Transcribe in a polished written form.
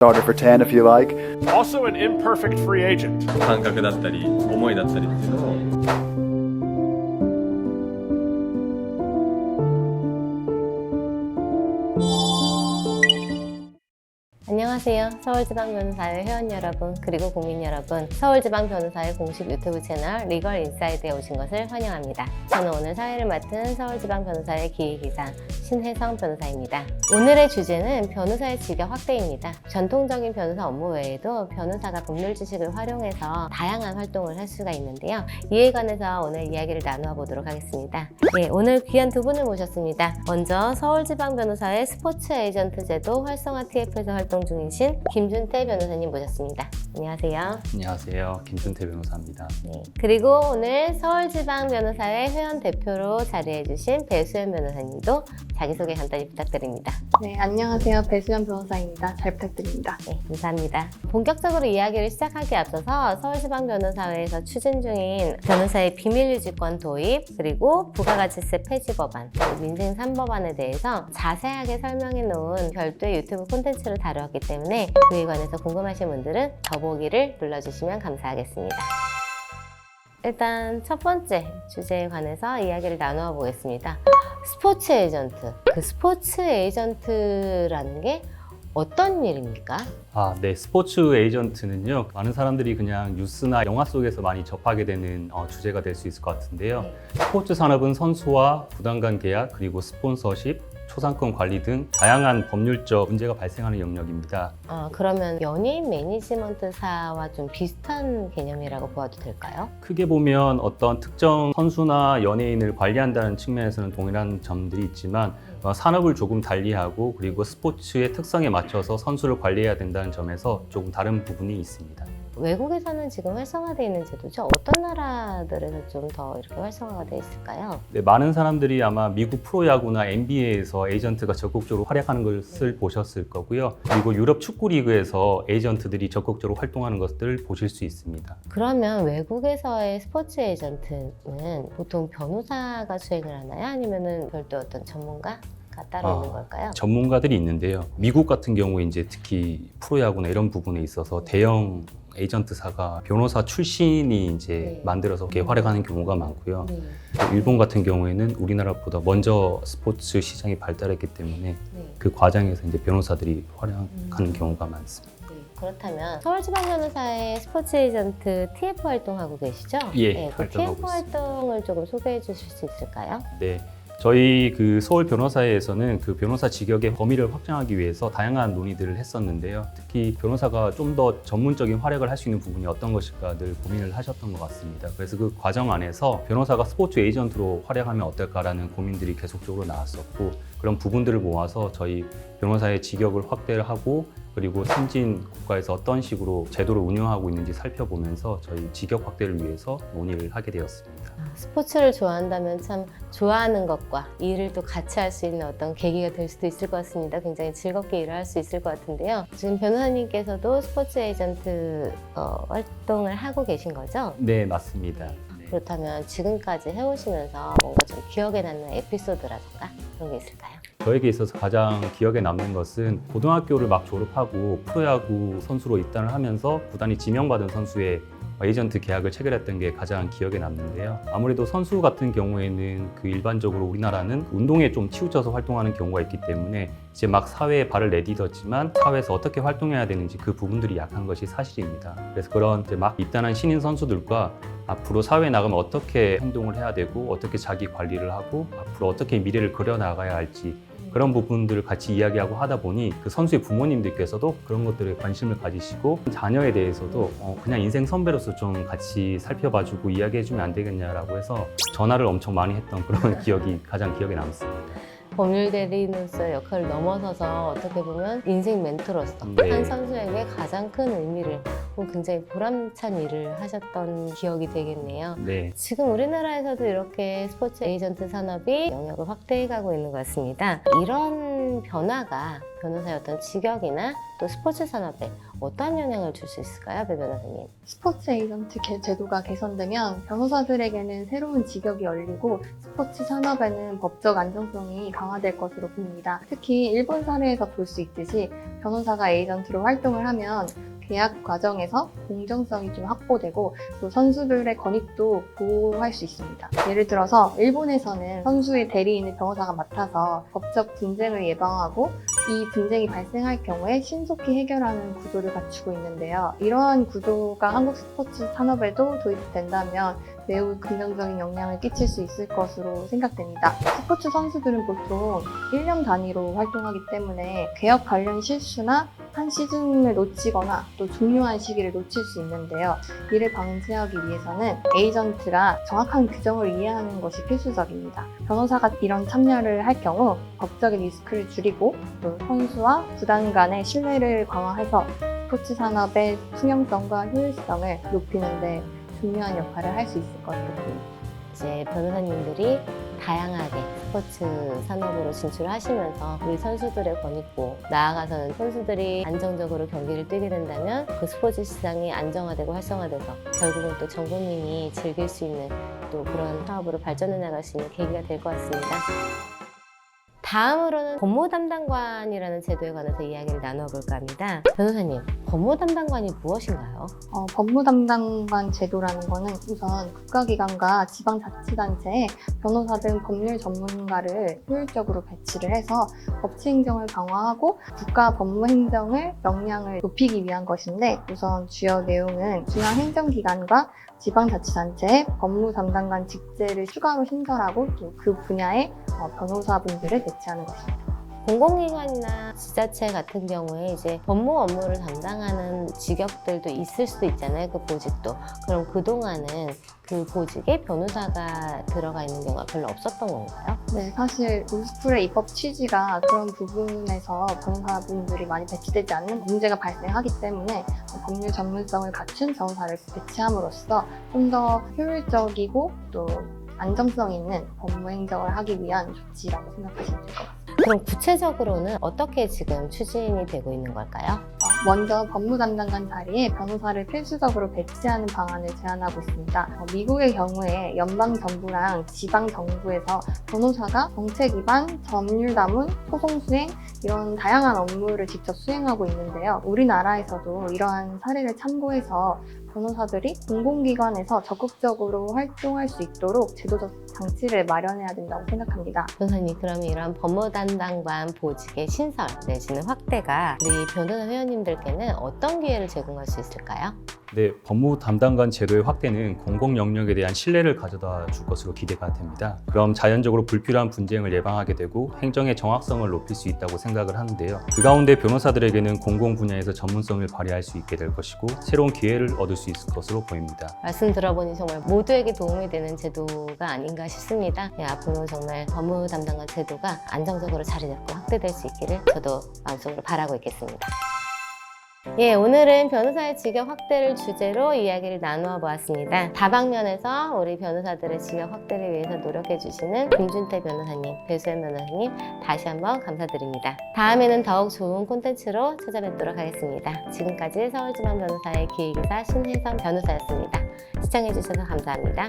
Starter for 10 if you like. Also an imperfect free agent. 感覚だったり思いだったりっていうのを 안녕하세요. 서울지방변호사의 회원 여러분 그리고 국민 여러분, 서울지방변호사의 공식 유튜브 채널 리걸 인사이드에 오신 것을 환영합니다. 저는 오늘 사회를 맡은 서울지방변호사의 기획이사 신혜성 변호사입니다. 오늘의 주제는 변호사의 직역 확대입니다. 전통적인 변호사 업무 외에도 변호사가 법률 지식을 활용해서 다양한 활동을 할 수가 있는데요. 이에 관해서 오늘 이야기를 나누어 보도록 하겠습니다. 네, 오늘 귀한 두 분을 모셨습니다. 먼저 서울지방변호사의 스포츠 에이전트 제도 활성화 TF에서 활동 중이신 김준태 변호사님 모셨습니다. 안녕하세요. 안녕하세요. 김준태 변호사입니다. 네, 그리고 오늘 서울지방변호사의 회원 대표로 자리해주신 배수연 변호사님도 자기소개 간단히 부탁드립니다. 네, 안녕하세요. 배수연 변호사입니다. 잘 부탁드립니다. 네, 감사합니다. 본격적으로 이야기를 시작하기 앞서서 서울지방변호사회에서 추진 중인 변호사의 비밀유지권 도입, 그리고 부가가치세 폐지 법안, 민생 3법안에 대해서 자세하게 설명해 놓은 별도의 유튜브 콘텐츠를 다루었기 때문에 그에 관해서 궁금하신 분들은 더보기를 눌러주시면 감사하겠습니다. 일단 첫 번째 주제에 관해서 이야기를 나누어 보겠습니다. 스포츠 에이전트. 그 스포츠 에이전트라는 게 어떤 일입니까? 네. 스포츠 에이전트는요. 많은 사람들이 그냥 뉴스나 영화 속에서 많이 접하게 되는 주제가 될 수 있을 것 같은데요. 네. 스포츠 산업은 선수와 구단간 계약, 그리고 스폰서십, 초상권 관리 등 다양한 법률적 문제가 발생하는 영역입니다. 그러면 연예인 매니지먼트사와 좀 비슷한 개념이라고 보아도 될까요? 크게 보면 어떤 특정 선수나 연예인을 관리한다는 측면에서는 동일한 점들이 있지만 산업을 조금 달리하고 그리고 스포츠의 특성에 맞춰서 선수를 관리해야 된다는 점에서 조금 다른 부분이 있습니다. 외국에서는 지금 활성화되어 있는 제도죠? 어떤 나라들에서 좀 더 이렇게 활성화가 되어 있을까요? 네, 많은 사람들이 아마 미국 프로야구나 NBA에서 에이전트가 적극적으로 활약하는 것을 보셨을 거고요. 그리고 유럽 축구 리그에서 에이전트들이 적극적으로 활동하는 것들을 보실 수 있습니다. 그러면 외국에서의 스포츠 에이전트는 보통 변호사가 수행을 하나요? 아니면은 별도 어떤 전문가가 따로 있는 걸까요? 전문가들이 있는데요. 미국 같은 경우에 이제 특히 프로야구나 이런 부분에 있어서 대형 에이전트사가 변호사 출신이 이제 네. 만들어서 이렇게 활약하는 경우가 많고요. 네. 일본 같은 경우에는 우리나라보다 먼저 스포츠 시장이 발달했기 때문에 네. 그 과정에서 이제 변호사들이 활약하는 경우가 많습니다. 네. 그렇다면 서울지방변호사의 스포츠 에이전트 TF 활동하고 계시죠? 예, 네, 그 활동하고 TF 활동을 조금 소개해 주실 수 있을까요? 네. 저희 그 서울 변호사회에서는 그 변호사 직역의 범위를 확장하기 위해서 다양한 논의들을 했었는데요. 특히 변호사가 좀 더 전문적인 활약을 할 수 있는 부분이 어떤 것일까 늘 고민을 하셨던 것 같습니다. 그래서 그 과정 안에서 변호사가 스포츠 에이전트로 활약하면 어떨까라는 고민들이 계속적으로 나왔었고, 그런 부분들을 모아서 저희 변호사의 직역을 확대를 하고 그리고 선진 국가에서 어떤 식으로 제도를 운영하고 있는지 살펴보면서 저희 직역 확대를 위해서 논의를 하게 되었습니다. 스포츠를 좋아한다면 참 좋아하는 것과 일을 또 같이 할 수 있는 어떤 계기가 될 수도 있을 것 같습니다. 굉장히 즐겁게 일을 할 수 있을 것 같은데요. 지금 변호사님께서도 스포츠 에이전트 활동을 하고 계신 거죠? 네, 맞습니다. 그렇다면 지금까지 해오시면서 뭔가 좀 기억에 남는 에피소드라든가 그런 게 있을까요? 저에게 있어서 가장 기억에 남는 것은 고등학교를 막 졸업하고 프로야구 선수로 입단을 하면서 구단이 지명받은 선수의 에이전트 계약을 체결했던 게 가장 기억에 남는데요. 아무래도 선수 같은 경우에는 그 일반적으로 우리나라는 운동에 좀 치우쳐서 활동하는 경우가 있기 때문에 이제 막 사회에 발을 내딛었지만 사회에서 어떻게 활동해야 되는지 그 부분들이 약한 것이 사실입니다. 그래서 그런 이제 막 입단한 신인 선수들과 앞으로 사회에 나가면 어떻게 행동을 해야 되고 어떻게 자기 관리를 하고 앞으로 어떻게 미래를 그려나가야 할지 그런 부분들을 같이 이야기하고 하다 보니 그 선수의 부모님들께서도 그런 것들에 관심을 가지시고 자녀에 대해서도 그냥 인생 선배로서 좀 같이 살펴봐주고 이야기해주면 안 되겠냐라고 해서 전화를 엄청 많이 했던 그런 기억이 가장 기억에 남습니다. 법률 대리인으로서의 역할을 넘어서서 어떻게 보면 인생 멘토로서 네. 한 선수에게 가장 큰 의미를 굉장히 보람찬 일을 하셨던 기억이 되겠네요. 네. 지금 우리나라에서도 이렇게 스포츠 에이전트 산업이 영역을 확대해가고 있는 것 같습니다. 이런 변화가 변호사의 어떤 직역이나 또 스포츠 산업에 어떠한 영향을 줄 수 있을까요, 배 변호사님? 스포츠 에이전트 제도가 개선되면 변호사들에게는 새로운 직역이 열리고 스포츠 산업에는 법적 안정성이 강화될 것으로 보입니다. 특히 일본 사례에서 볼 수 있듯이 변호사가 에이전트로 활동을 하면 계약 과정에서 공정성이 좀 확보되고 또 선수들의 권익도 보호할 수 있습니다. 예를 들어서 일본에서는 선수의 대리인을 변호사가 맡아서 법적 분쟁을 예방하고 이 분쟁이 발생할 경우에 신속히 해결하는 구조를 갖추고 있는데요. 이러한 구조가 한국 스포츠 산업에도 도입된다면 매우 긍정적인 영향을 끼칠 수 있을 것으로 생각됩니다. 스포츠 선수들은 보통 1년 단위로 활동하기 때문에 계약 관련 실수나 한 시즌을 놓치거나 또 중요한 시기를 놓칠 수 있는데요. 이를 방지하기 위해서는 에이전트가 정확한 규정을 이해하는 것이 필수적입니다. 변호사가 이런 참여를 할 경우 법적인 리스크를 줄이고 또 선수와 구단 간의 신뢰를 강화해서 스포츠 산업의 투명성과 효율성을 높이는 데 중요한 역할을 할 수 있을 것으로 보입니다. 이제 변호사님들이 다양하게 스포츠 산업으로 진출하시면서 우리 선수들의 권익보, 나아가서는 선수들이 안정적으로 경기를 뛰게 된다면 그 스포츠 시장이 안정화되고 활성화돼서 결국은 또 전 국민이 즐길 수 있는 또 그런 사업으로 발전해 나갈 수 있는 계기가 될 것 같습니다. 다음으로는 법무 담당관이라는 제도에 관해서 이야기를 나눠볼까 합니다. 변호사님, 법무 담당관이 무엇인가요? 법무 담당관 제도라는 것은 우선 국가기관과 지방자치단체에 변호사 등 법률 전문가를 효율적으로 배치를 해서 법치행정을 강화하고 국가 법무행정을 역량을 높이기 위한 것인데 우선 주요 내용은 중앙행정기관과 지방자치단체의 법무 담당관 직제를 추가로 신설하고 또 그 분야의 변호사분들을 배치하는 것입니다. 공공기관이나 지자체 같은 경우에 이제 법무 업무를 담당하는 직역들도 있을 수도 있잖아요. 그 보직도. 그럼 그동안은 그 보직에 변호사가 들어가 있는 경우가 별로 없었던 건가요? 네, 사실 루스쿨의 입법 취지가 그런 부분에서 변호사분들이 많이 배치되지 않는 문제가 발생하기 때문에 법률 전문성을 갖춘 변호사를 배치함으로써 좀 더 효율적이고 또 안정성 있는 법무 행정을 하기 위한 조치라고 생각하시면 될 것 같습니다. 그럼 구체적으로는 어떻게 지금 추진이 되고 있는 걸까요? 먼저 법무 담당관 자리에 변호사를 필수적으로 배치하는 방안을 제안하고 있습니다. 미국의 경우에 연방 정부랑 지방 정부에서 변호사가 정책 위반, 법률 담은, 소송 수행 이런 다양한 업무를 직접 수행하고 있는데요. 우리나라에서도 이러한 사례를 참고해서 변호사들이 공공기관에서 적극적으로 활동할 수 있도록 제도적 장치를 마련해야 된다고 생각합니다. 변호사님, 그러면 이런 법무 담당관 보직의 신설 내지는 확대가 우리 변호사 회원님들께는 어떤 기회를 제공할 수 있을까요? 네, 법무 담당관 제도의 확대는 공공 영역에 대한 신뢰를 가져다 줄 것으로 기대가 됩니다. 그럼 자연적으로 불필요한 분쟁을 예방하게 되고 행정의 정확성을 높일 수 있다고 생각을 하는데요. 그 가운데 변호사들에게는 공공 분야에서 전문성을 발휘할 수 있게 될 것이고 새로운 기회를 얻을 수 있을 것으로 보입니다. 말씀 들어보니 정말 모두에게 도움이 되는 제도가 아닌가 싶습니다. 앞으로 정말 법무 담당관 제도가 안정적으로 자리 잡고 확대될 수 있기를 저도 마음속으로 바라고 있겠습니다. 오늘은 변호사의 직역 확대를 주제로 이야기를 나누어 보았습니다. 다방면에서 우리 변호사들의 직역 확대를 위해서 노력해 주시는 김준태 변호사님, 배수연 변호사님 다시 한번 감사드립니다. 다음에는 더욱 좋은 콘텐츠로 찾아뵙도록 하겠습니다. 지금까지 서울지방 변호사의 기획이사 신혜선 변호사였습니다. 시청해 주셔서 감사합니다.